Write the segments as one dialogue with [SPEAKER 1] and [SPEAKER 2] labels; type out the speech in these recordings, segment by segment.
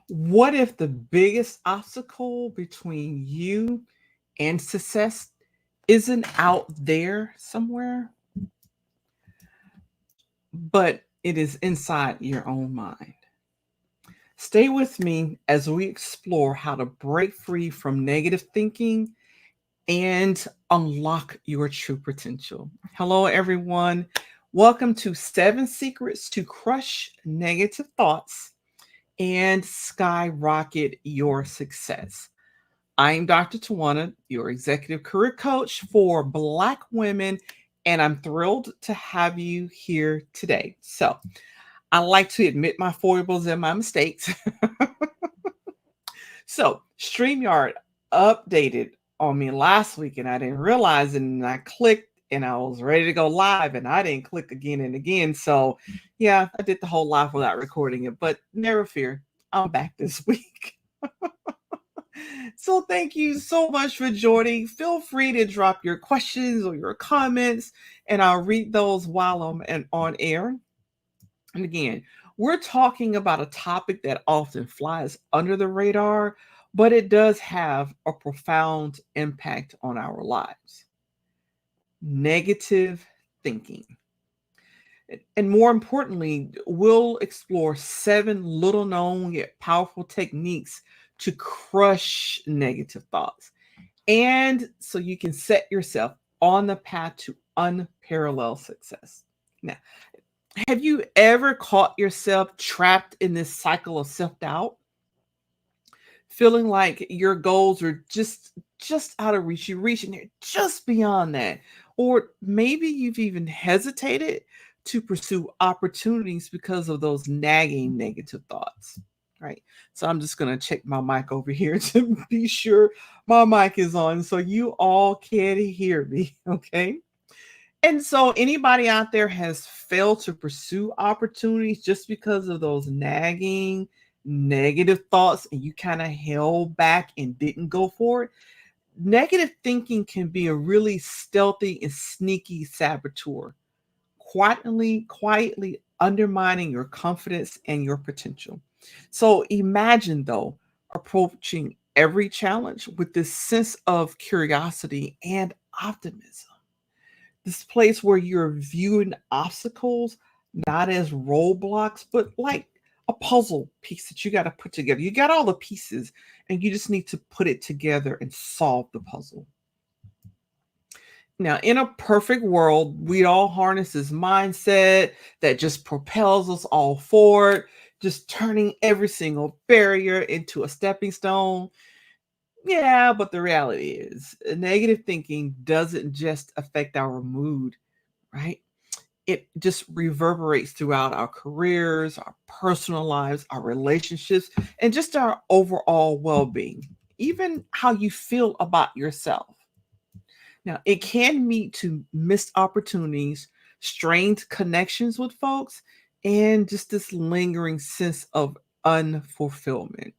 [SPEAKER 1] What if the biggest obstacle between you and success isn't out there somewhere, but it is inside your own mind? Stay with me as we explore how to break free from negative thinking and unlock your true potential. Hello, everyone. Welcome to Seven Secrets to Crush Negative Thoughts and Skyrocket Your Success. I'm Dr. Twanna, your executive career coach for Black women, and I'm thrilled to have you here today. So, I like to admit my foibles and my mistakes. So, StreamYard updated on me last week and I didn't realize it, and I clicked and I was ready to go live and I didn't click again and again. So, yeah, I did the whole live without recording it, but never fear, I'm back this week. So, thank you so much for joining. Feel free to drop your questions or your comments, and I'll read those while I'm on air. And again, we're talking about a topic that often flies under the radar, but it does have a profound impact on our lives: negative thinking. And more importantly, we'll explore seven little known yet powerful techniques to crush negative thoughts. And so you can set yourself on the path to unparalleled success. Now, have you ever caught yourself trapped in this cycle of self-doubt, feeling like your goals are just out of reach? You reach and they're just beyond that. Or maybe you've even hesitated to pursue opportunities because of those nagging negative thoughts. Right. So I'm just gonna check my mic over here to be sure my mic is on so you all can hear me. Okay. And so anybody out there has failed to pursue opportunities just because of those nagging negative thoughts and you kind of held back and didn't go for it. Negative thinking can be a really stealthy and sneaky saboteur, quietly undermining your confidence and your potential. So imagine though approaching every challenge with this sense of curiosity and optimism, this place where you're viewing obstacles not as roadblocks, but like a puzzle piece that you got to put together. You got all the pieces, and you just need to put it together and solve the puzzle. Now, in a perfect world, we'd all harness this mindset that just propels us all forward, just turning every single barrier into a stepping stone. Yeah, but the reality is, negative thinking doesn't just affect our mood, right? It just reverberates throughout our careers, our personal lives, our relationships, and just our overall well being, even how you feel about yourself. Now, it can lead to missed opportunities, strained connections with folks, and just this lingering sense of unfulfillment.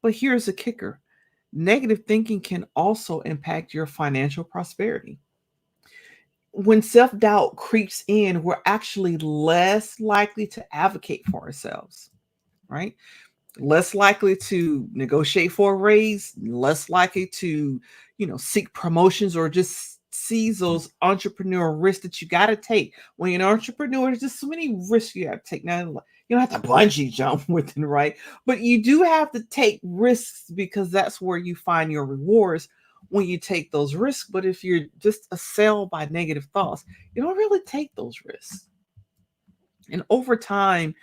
[SPEAKER 1] But here's the kicker: negative thinking can also impact your financial prosperity. When self doubt creeps in, we're actually less likely to advocate for ourselves, right? Less likely to negotiate for a raise, less likely to, seek promotions or just seize those entrepreneurial risks that you got to take. When you're an entrepreneur, there's just so many risks you got to take. Now, you don't have to bungee jump with it, right? But you do have to take risks because that's where you find your rewards when you take those risks. But if you're just assailed by negative thoughts, you don't really take those risks. And over time,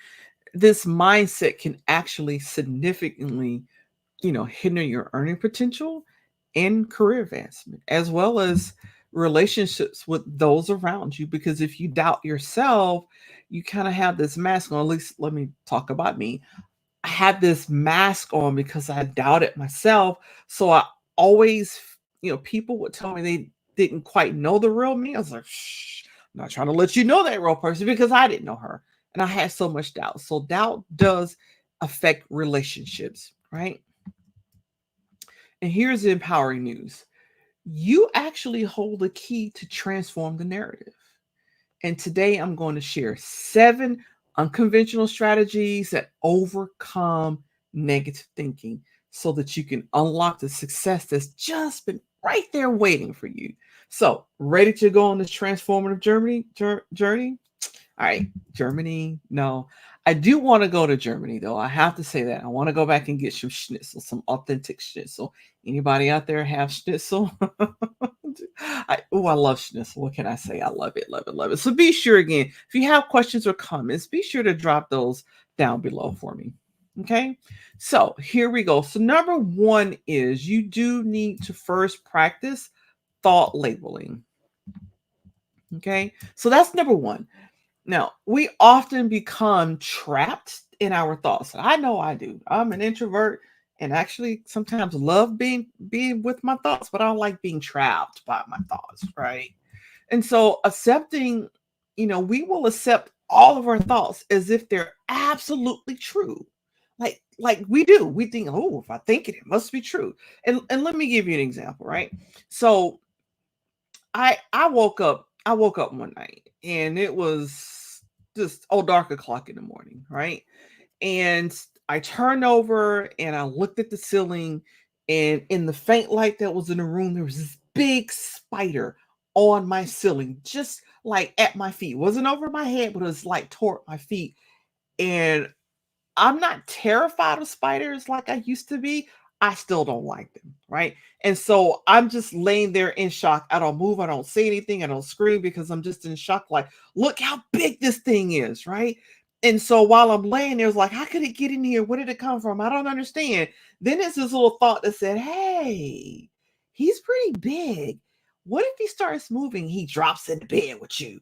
[SPEAKER 1] this mindset can actually significantly, hinder your earning potential and career advancement, as well as relationships with those around you. Because if you doubt yourself, you kind of have this mask on. At least let me talk about me. I had this mask on because I doubted myself. So I always, people would tell me they didn't quite know the real me. I was like, shh, I'm not trying to let you know that real person because I didn't know her. And I had so much doubt. So doubt does affect relationships, right? And here's the empowering news: you actually hold the key to transform the narrative. And today I'm going to share seven unconventional strategies that overcome negative thinking so that you can unlock the success that's just been right there waiting for you. So, ready to go on this transformative journey? All right, Germany. No, I do want to go to Germany though. I have to say that I want to go back and get some schnitzel, some authentic schnitzel. Anybody out there have schnitzel? I love schnitzel. What can I say? I love it, love it, love it. So be sure again, if you have questions or comments, be sure to drop those down below for me. Okay, so here we go. So number one is you do need to first practice thought labeling. Okay, so that's number one. Now, we often become trapped in our thoughts. I know I do. I'm an introvert and actually sometimes love being with my thoughts, but I don't like being trapped by my thoughts, right? And so accepting, we will accept all of our thoughts as if they're absolutely true. Like we do. We think, oh, if I think it, it must be true. And let me give you an example, right? So I woke up one night and it was just dark o'clock in the morning, right? And I turned over and I looked at the ceiling, and in the faint light that was in the room, there was this big spider on my ceiling, just like at my feet. It wasn't over my head, but it was like toward my feet. And I'm not terrified of spiders like I used to be. I still don't like them, right? And so I'm just laying there in shock. I don't move, I don't say anything, I don't scream because I'm just in shock. Like, look how big this thing is, right? And so while I'm laying there, it's like, how could it get in here? Where did it come from? I don't understand. Then it's this little thought that said, hey, he's pretty big. What if he starts moving? He drops in the bed with you.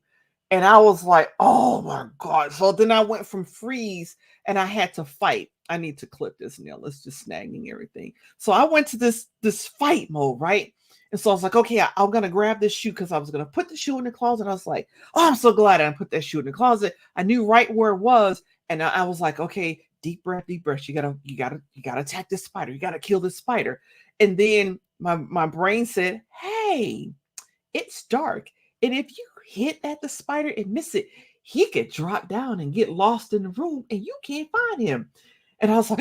[SPEAKER 1] And I was like, oh my God. So then I went from freeze and I had to fight. I need to clip this nail. It's just snagging everything. So I went to this fight mode, right? And so I was like, okay, I'm gonna grab this shoe because I was gonna put the shoe in the closet. I was like, oh, I'm so glad I put that shoe in the closet. I knew right where it was, and I was like, okay, deep breath, deep breath. You gotta attack this spider. You gotta kill this spider. And then my brain said, hey, it's dark. And if you hit at the spider and miss it, he could drop down and get lost in the room and you can't find him. And I was like,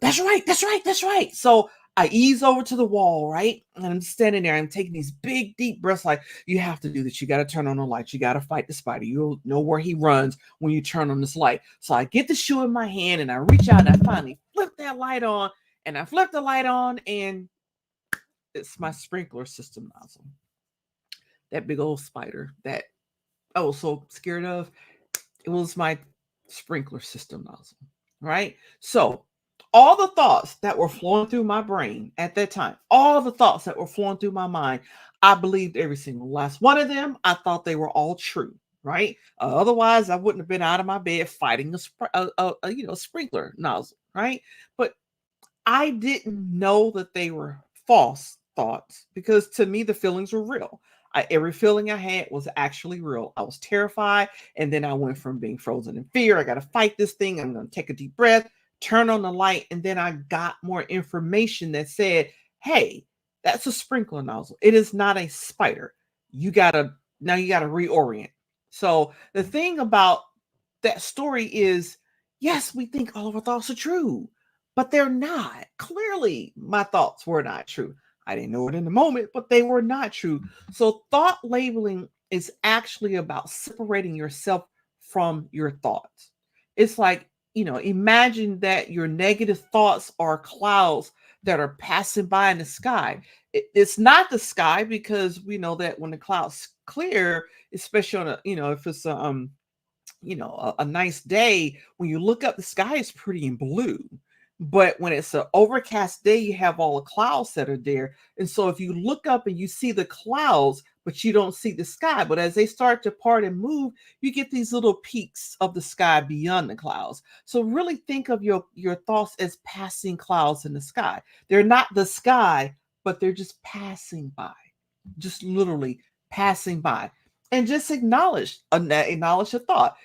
[SPEAKER 1] that's right, that's right, that's right. So I ease over to the wall, right? And I'm standing there. I'm taking these big, deep breaths. Like, you have to do this. You got to turn on the lights. You got to fight the spider. You'll know where he runs when you turn on this light. So I get the shoe in my hand and I reach out and I finally flip that light on. And I flip the light on and it's my sprinkler system nozzle. That big old spider that I was so scared of. It was my sprinkler system nozzle, right? So, all the thoughts that were flowing through my brain at that time, all the thoughts that were flowing through my mind, I believed every single last one of them. I thought they were all true, right? Otherwise, I wouldn't have been out of my bed fighting a sprinkler nozzle, right? But I didn't know that they were false thoughts because to me, the feelings were real. Every feeling I had was actually real. I was terrified. And then I went from being frozen in fear. I got to fight this thing. I'm going to take a deep breath, turn on the light. And then I got more information that said, hey, that's a sprinkler nozzle. It is not a spider. Now you got to reorient. So the thing about that story is, yes, we think all of our thoughts are true, but they're not. Clearly, my thoughts were not true. I didn't know it in the moment, but they were not true. So, thought labeling is actually about separating yourself from your thoughts. It's like, imagine that your negative thoughts are clouds that are passing by in the sky. It's not the sky because we know that when the clouds clear, especially on if it's a nice day, when you look up, the sky is pretty in blue. But when it's an overcast day, you have all the clouds that are there. And so if you look up and you see the clouds, but you don't see the sky, but as they start to part and move, you get these little peaks of the sky beyond the clouds. So really think of your thoughts as passing clouds in the sky. They're not the sky, but they're just passing by, just literally passing by. And just acknowledge a thought.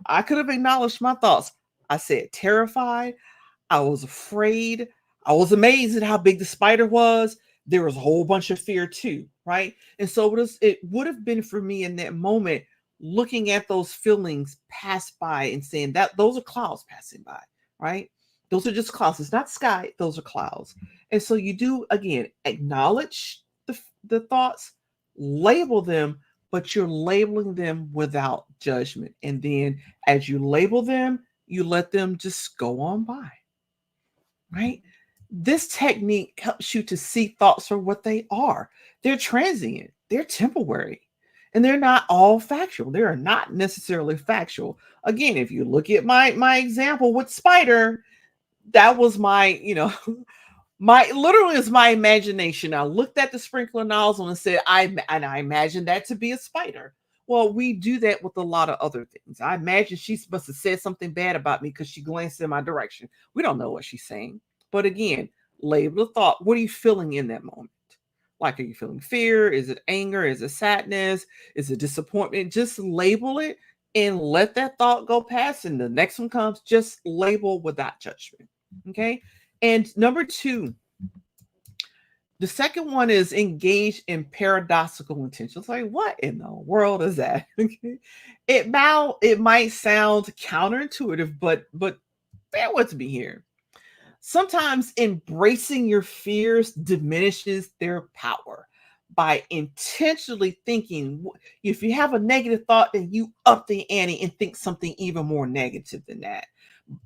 [SPEAKER 1] I could have acknowledged my thoughts. I said terrified. I was afraid. I was amazed at how big the spider was. There was a whole bunch of fear too, right? And so it would have been for me in that moment, looking at those feelings pass by and saying that those are clouds passing by, right? Those are just clouds. It's not sky. Those are clouds. And so you do, again, acknowledge the thoughts, label them, but you're labeling them without judgment. And then as you label them, you let them just go on by, right? This technique helps you to see thoughts for what they are. They're transient, they're temporary, and they're not all factual. They are not necessarily factual. Again, if you look at my example with spider, that was my, my literally is my imagination. I looked at the sprinkler nozzle and said, I imagine that to be a spider. Well, we do that with a lot of other things. I imagine she must have said something bad about me because she glanced in my direction. We don't know what she's saying. But again, label the thought. What are you feeling in that moment? Like, are you feeling fear? Is it anger? Is it sadness? Is it disappointment? Just label it and let that thought go past. And the next one comes, just label without judgment. Okay. And number 2, the second one is engage in paradoxical intentions. Like, what in the world is that? Okay. It might sound counterintuitive, but bear with me here. Sometimes embracing your fears diminishes their power by intentionally thinking. If you have a negative thought, then you up the ante and think something even more negative than that.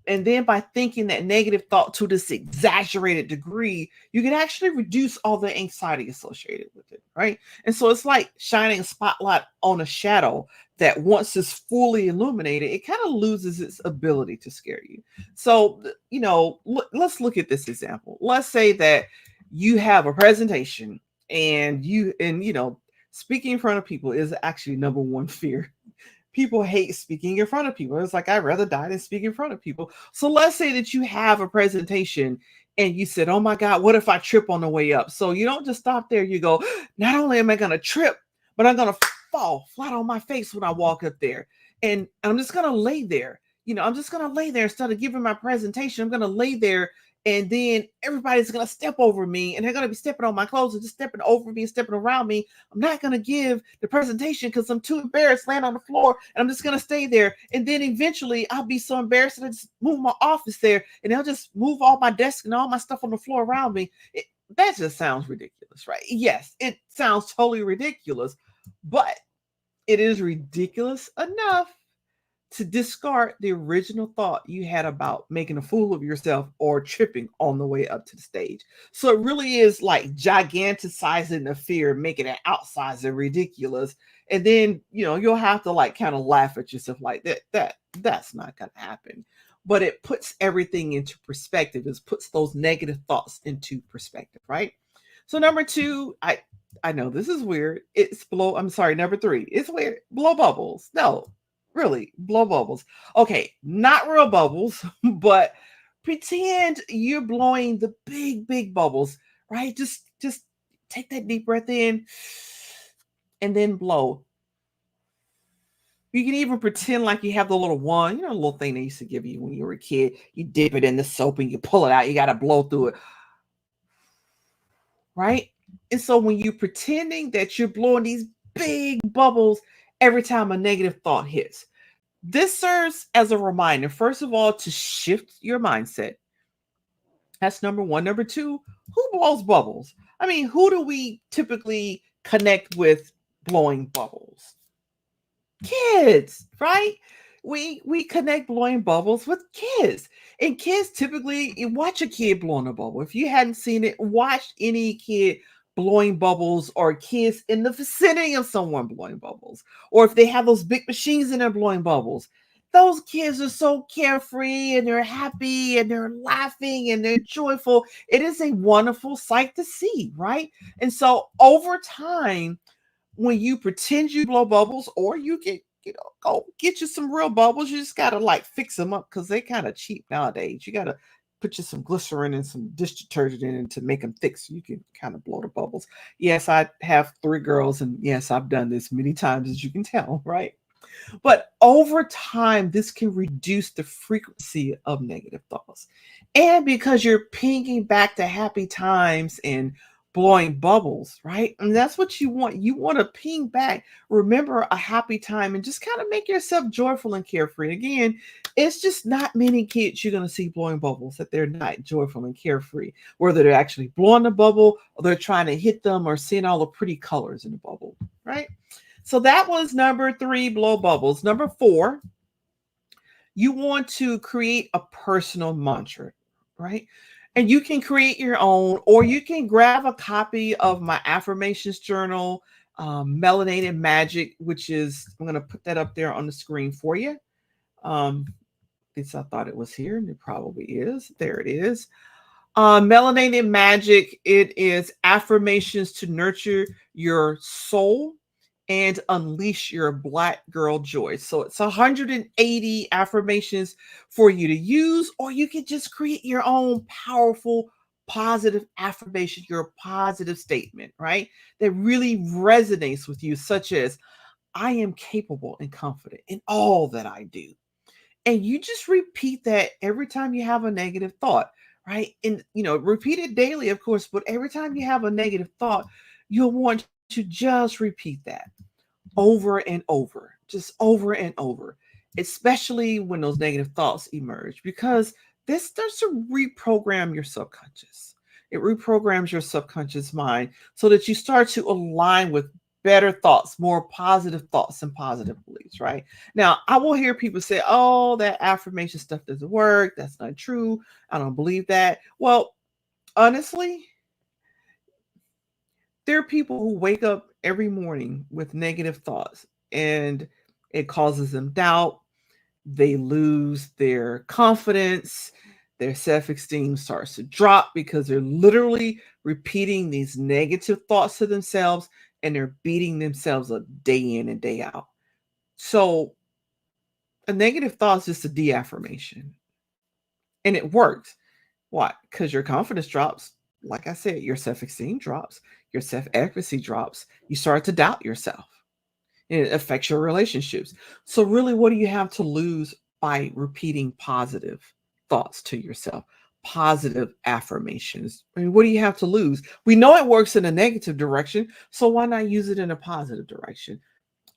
[SPEAKER 1] And then by thinking that negative thought to this exaggerated degree, you can actually reduce all the anxiety associated with it, right? And so it's like shining a spotlight on a shadow that once it's fully illuminated, it kind of loses its ability to scare you. So, let's look at this example. Let's say that you have a presentation and speaking in front of people is actually number one fear. People hate speaking in front of people. It's like, I'd rather die than speak in front of people. So let's say that you have a presentation and you said, oh my God, what if I trip on the way up? So you don't just stop there. You go, not only am I going to trip, but I'm going to fall flat on my face when I walk up there. And I'm just going to lay there. I'm just going to lay there instead of giving my presentation. I'm going to lay there. And then everybody's going to step over me and they're going to be stepping on my clothes and just stepping over me and stepping around me. I'm not going to give the presentation because I'm too embarrassed to land on the floor, and I'm just going to stay there. And then eventually I'll be so embarrassed that I just move my office there and they'll just move all my desk and all my stuff on the floor around me. That just sounds ridiculous, right? Yes, it sounds totally ridiculous, but it is ridiculous enough to discard the original thought you had about making a fool of yourself or tripping on the way up to the stage. So it really is like giganticizing the fear, making it outsized and ridiculous. And then, you'll have to like kind of laugh at yourself like that's not going to happen. But it puts everything into perspective. It puts those negative thoughts into perspective, right? So number 2, I know this is weird. Number 3, it's weird. Blow bubbles. No, really, blow bubbles. Okay, not real bubbles, but pretend you're blowing the big bubbles, right? Just take that deep breath in and then blow. You can even pretend like you have the little wand, the little thing they used to give you when you were a kid. You dip it in the soap and you pull it out. You got to blow through it, right? And so when you're pretending that you're blowing these big bubbles every time a negative thought hits, this serves as a reminder, first of all, to shift your mindset. That's number 1. Number 2, who blows bubbles? I mean, who do we typically connect with blowing bubbles? Kids, right? We connect blowing bubbles with kids. And kids typically, you watch a kid blowing a bubble. If you hadn't seen it, watch any kid blowing bubbles or kids in the vicinity of someone blowing bubbles. Or if they have those big machines in there blowing bubbles. Those kids are so carefree and they're happy and they're laughing and they're joyful. It is a wonderful sight to see, right? And so over time, when you pretend you blow bubbles, or you can, go get you some real bubbles, you just gotta like fix them up because they kind of cheap nowadays. You gotta put you some glycerin and some dish detergent in it to make them thick so you can kind of blow the bubbles. Yes, I have 3 girls, and yes, I've done this many times, as you can tell, right? But over time, this can reduce the frequency of negative thoughts. And because you're pinging back to happy times and blowing bubbles, right? And that's what you want. You want to ping back, remember a happy time, and just kind of make yourself joyful and carefree. Again, it's just not many kids you're going to see blowing bubbles that they're not joyful and carefree, whether they're actually blowing the bubble or they're trying to hit them or seeing all the pretty colors in the bubble, right? So that was number 3, blow bubbles. Number 4, you want to create a personal mantra, right? And you can create your own, or you can grab a copy of my affirmations journal, Melanated Magic, which is, I'm going to put that up there on the screen for you. At least I thought it was here, and it probably is. There it is. Melanated Magic, it is affirmations to nurture your soul and unleash your Black girl joy. So it's 180 affirmations for you to use, or you can just create your own powerful, positive affirmation, your positive statement, right? That really resonates with you, such as, I am capable and confident in all that I do. And you just repeat that every time you have a negative thought, right? And, repeat it daily, of course, but every time you have a negative thought, you'll want to just repeat that over and over, just over and over, especially when those negative thoughts emerge, because this starts to reprogram your subconscious. It reprograms your subconscious mind so that you start to align with better thoughts, more positive thoughts and positive beliefs, right? Now, I will hear people say, oh, that affirmation stuff doesn't work. That's not true. I don't believe that. Well, honestly, there are people who wake up every morning with negative thoughts, and it causes them doubt. They lose their confidence. Their self-esteem starts to drop because they're literally repeating these negative thoughts to themselves, and they're beating themselves up day in and day out. So a negative thought is just a de-affirmation, and it works. Why? Because your confidence drops. Like I said, your self-esteem drops, your self-efficacy drops. You start to doubt yourself, and it affects your relationships. So really, what do you have to lose by repeating positive thoughts to yourself? Positive affirmations. I mean, what do you have to lose? We know it works in a negative direction, so why not use it in a positive direction?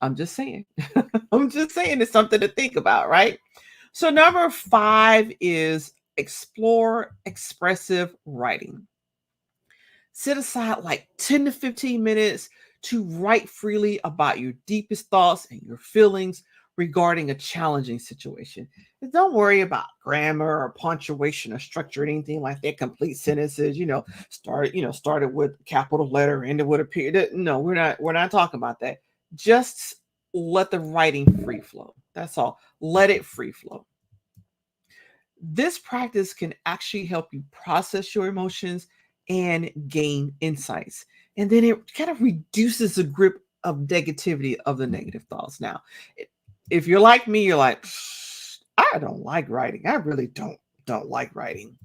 [SPEAKER 1] I'm just saying. I'm just saying it's something to think about, right? So number 5 is explore expressive writing. Set aside like 10 to 15 minutes to write freely about your deepest thoughts and your feelings regarding a challenging situation. And don't worry about grammar or punctuation or structure or anything like that. Complete sentences, started with a capital letter, ended with a period. No, we're not talking about that. Just let the writing free flow. That's all. Let it free flow. This practice can actually help you process your emotions and gain insights. And then it kind of reduces the grip of negativity of the negative thoughts. Now, if you're like me, you're like, I don't like writing. I really don't like writing.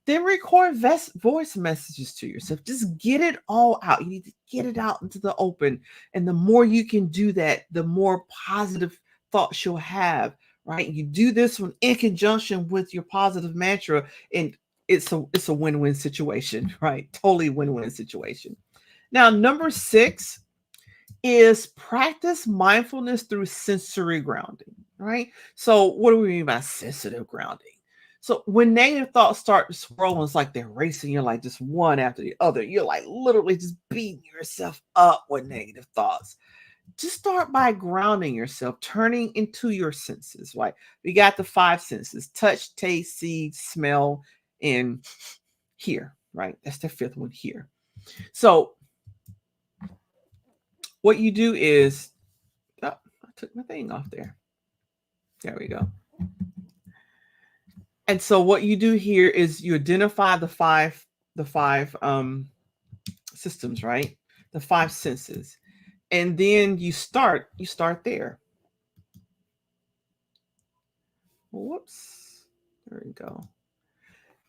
[SPEAKER 1] Then record voice messages to yourself. Just get it all out. You need to get it out into the open. And the more you can do that, the more positive thoughts you'll have, right? You do this one in conjunction with your positive mantra, and it's a win-win situation, right? Totally win-win situation. Now, number 6 is practice mindfulness through sensory grounding, right? So what do we mean by sensitive grounding? So when negative thoughts start to swirl, it's like they're racing. You're like just one after the other. You're like literally just beating yourself up with negative thoughts. Just start by grounding yourself, turning into your senses. Right? We got the 5 senses: touch, taste, see, smell, and hear. Right? That's the 5th one, here. So what you do is, oh, I took my thing off there. There we go. And so what you do here is you identify the five systems, right? The 5 senses. And then you start there. Whoops. There we go.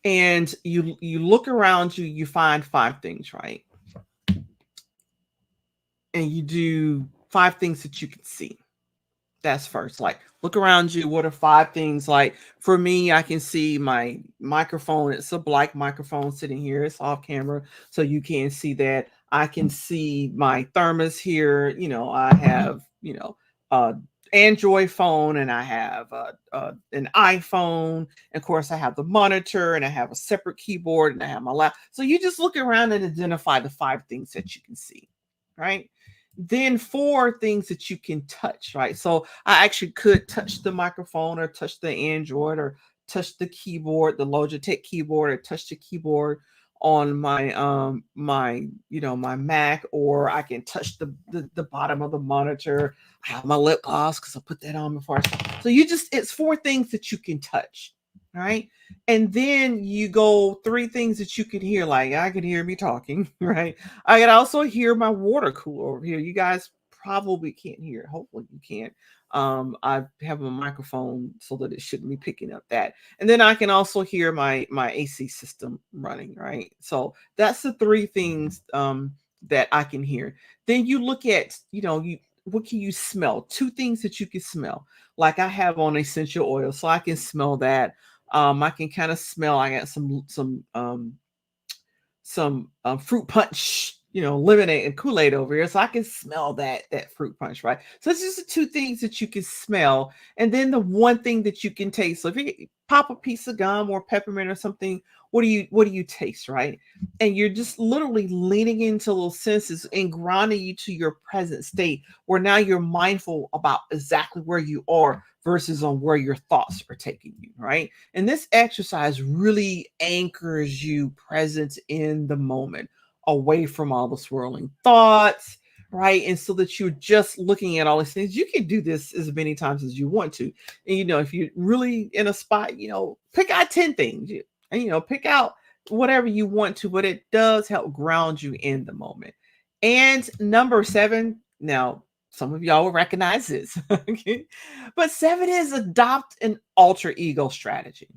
[SPEAKER 1] And you look around you, you find 5 things, right? And you do 5 things that you can see. That's first. Like, look around you. What are five things? Like, for me, I can see my microphone. It's a black microphone sitting here. It's off camera, so you can't see that. I can see my thermos here. I have, uh, Android phone, and I have an iPhone. Of course, I have the monitor, and I have a separate keyboard, and I have my lap. So you just look around and identify the five things that you can see, right? Then four things that you can touch, right? So I actually could touch the microphone or touch the Android or touch the keyboard, the Logitech keyboard, or touch the keyboard on my Mac, or I can touch the bottom of the monitor. I have my lip gloss because I put that on before I start. So it's four things that you can touch, right? And then you go three things that you can hear, like I can hear me talking, right? I can also hear my water cooler over here. You guys probably can't hear it. Hopefully you can't. I have a microphone so that it shouldn't be picking up that. And then I can also hear my AC system running, right? So that's the three things that I can hear. Then you look at, what can you smell? Two things that you can smell. Like I have on essential oil, so I can smell that. I can kind of smell. I got some fruit punch, lemonade and Kool-Aid over here. So I can smell that fruit punch, right? So it's just the two things that you can smell. And then the one thing that you can taste. So if you pop a piece of gum or peppermint or something, what do you taste, right? And you're just literally leaning into those senses and grounding you to your present state where now you're mindful about exactly where you are versus on where your thoughts are taking you, right? And this exercise really anchors you present in the moment, away from all the swirling thoughts, right? And so that you're just looking at all these things. You can do this as many times as you want to. And, if you're really in a spot, pick out 10 things and, pick out whatever you want to, but it does help ground you in the moment. And number seven, now, some of y'all will recognize this. Okay. But seven is adopt an alter ego strategy,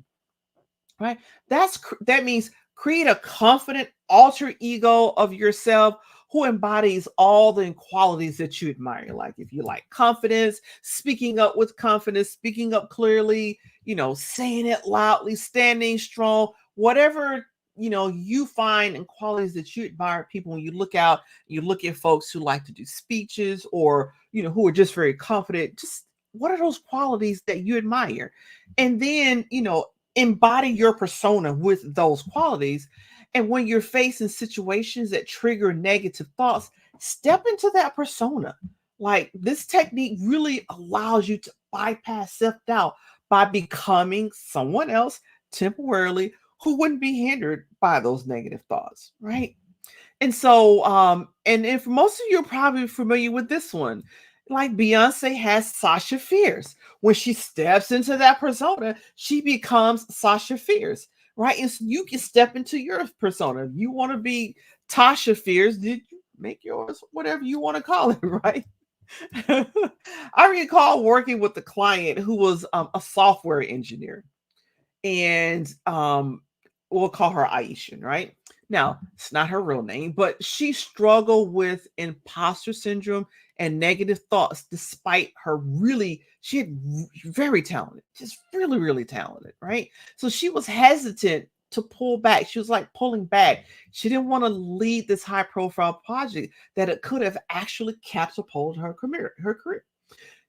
[SPEAKER 1] right? That means create a confident alter ego of yourself who embodies all the qualities that you admire. Like if you like confidence, speaking up with confidence, speaking up clearly, saying it loudly, standing strong, whatever you find in qualities that you admire people. When you look out, you look at folks who like to do speeches, or who are just very confident. Just what are those qualities that you admire? And then embody your persona with those qualities. And when you're facing situations that trigger negative thoughts, step into that persona. Like this technique really allows you to bypass self doubt by becoming someone else temporarily who wouldn't be hindered by those negative thoughts, right? And so, and for most of you are probably familiar with this one. Like Beyonce has Sasha Fierce. When she steps into that persona, she becomes Sasha Fierce, right? And so you can step into your persona. If you want to be Tasha Fierce, did you make yours whatever you want to call it, right? I recall working with a client who was a software engineer, and we'll call her Aisha, right? Now, it's not her real name, but she struggled with imposter syndrome and negative thoughts despite her she had very talented, just really, really talented, right? So she was hesitant to pull back. She was like pulling back. She didn't want to lead this high profile project that it could have actually catapulted her career.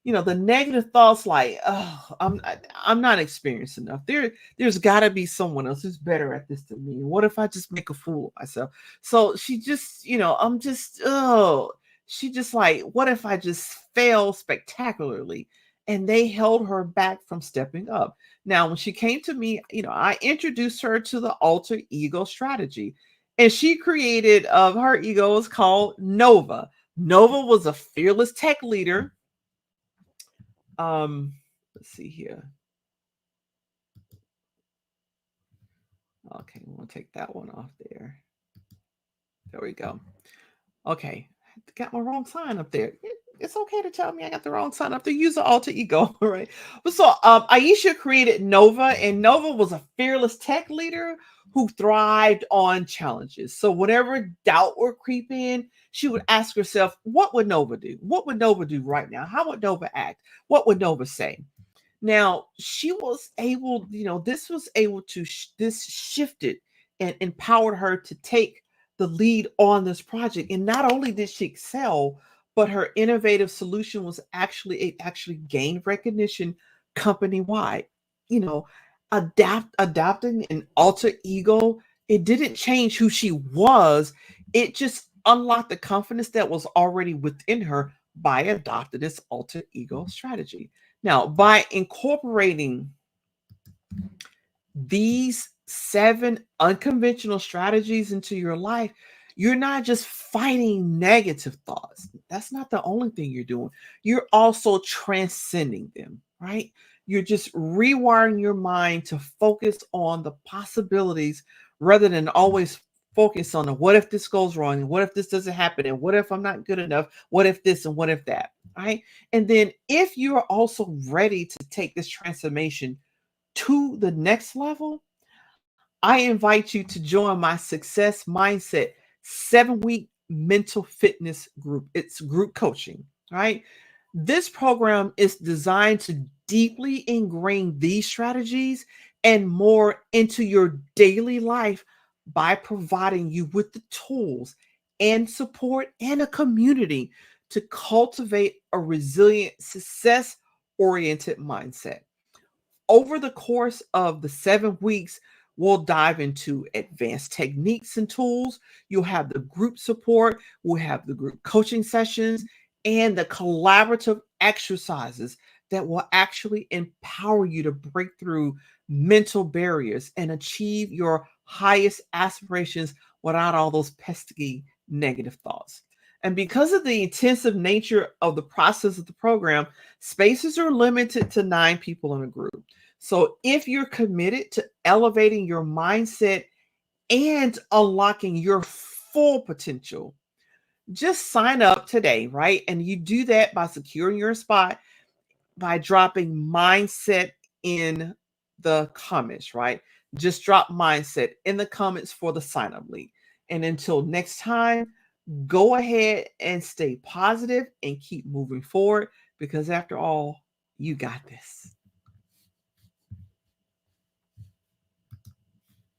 [SPEAKER 1] The negative thoughts like, oh, I'm not experienced enough. There's got to be someone else who's better at this than me. What if I just make a fool of myself? So she just, I'm just, oh, she just like, what if I just fail spectacularly? And they held her back from stepping up. Now, when she came to me, I introduced her to the alter ego strategy, and she created of her ego was called Nova. Nova was a fearless tech leader. Let's see here. Okay, we'll take that one off there. There we go. Okay, got my wrong sign up there. It's okay to tell me I got the wrong sign up to use the alter ego, right? But so Aisha created Nova, and Nova was a fearless tech leader who thrived on challenges. So whenever doubt would creep in, she would ask herself, what would Nova do? What would Nova do right now? How would Nova act? What would Nova say? Now, she was able, this was able to, this shifted and empowered her to take the lead on this project. And not only did she excel, but her innovative solution was actually, it actually gained recognition company wide. You know, adapting an alter ego, it didn't change who she was. It just unlocked the confidence that was already within her by adopting this alter ego strategy. Now, by incorporating these 7 unconventional strategies into your life, you're not just fighting negative thoughts. That's not the only thing you're doing. You're also transcending them, right? You're just rewiring your mind to focus on the possibilities rather than always focus on the what if this goes wrong and what if this doesn't happen and what if I'm not good enough, what if this and what if that, right? And then if you're also ready to take this transformation to the next level, I invite you to join my Success Mindset 7-week mental fitness group. It's group coaching, right? This program is designed to deeply ingrain these strategies and more into your daily life by providing you with the tools and support and a community to cultivate a resilient, success oriented mindset. Over the course of the 7 weeks, we'll dive into advanced techniques and tools. You'll have the group support, we'll have the group coaching sessions, and the collaborative exercises that will actually empower you to break through mental barriers and achieve your highest aspirations without all those pesky negative thoughts. And because of the intensive nature of the process of the program, spaces are limited to 9 people in a group. So if you're committed to elevating your mindset and unlocking your full potential, just sign up today, right? And you do that by securing your spot by dropping mindset in the comments, right? Just drop mindset in the comments for the sign up link. And until next time, go ahead and stay positive and keep moving forward because after all, you got this.